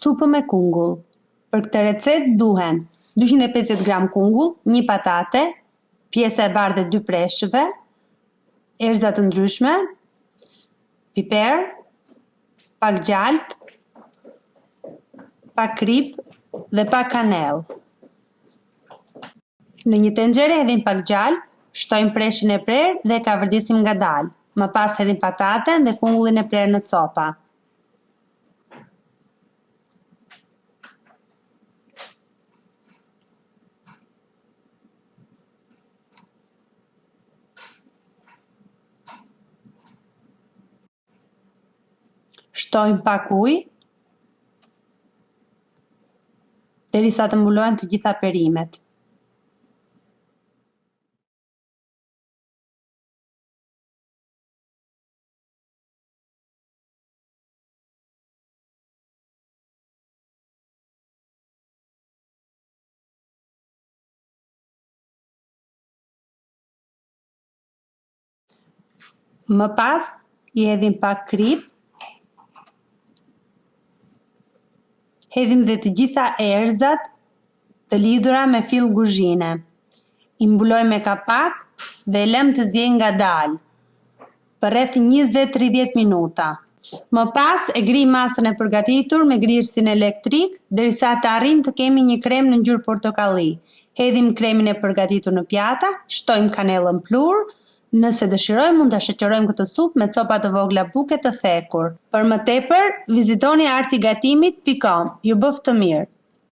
Supë me kungull. Për këtë recetë duhen 250 gram kungull, 1 patate, pjesa e bardhë e 2 preshëve, erëza të ndryshme, piper, pak gjalp, pak krip dhe pak kanellë. Në një tenxhere hedhim pak gjalp, shtojmë preshën e prerë dhe ka vërdisim ngadalë. Më pas hedhim pataten dhe kungullin e prerë në copa. Shtojmë pak ujë derisa të mbulohen të gjitha perimet. Më pas i hedhim pak krip, hedhim dhe të gjitha erëzat të lidhura me fill kuzhine. I mbulojmë me kapak dhe lëm të ziejnë ngadalë për rreth 20-30 minuta. Më pas e grij masën e përgatitur me grirësin elektrik derisa të arrijmë të kemi një kremë në ngjyrë portokalli. Hedhim kremin e përgatitur në pjata, shtojmë kanellën plur. Nëse dëshirojmë mund ta shoqërojmë këtë supë me copa të vogla buke të thekur. Për më tepër, vizitoni artigatimit.com. Ju bëft të mirë.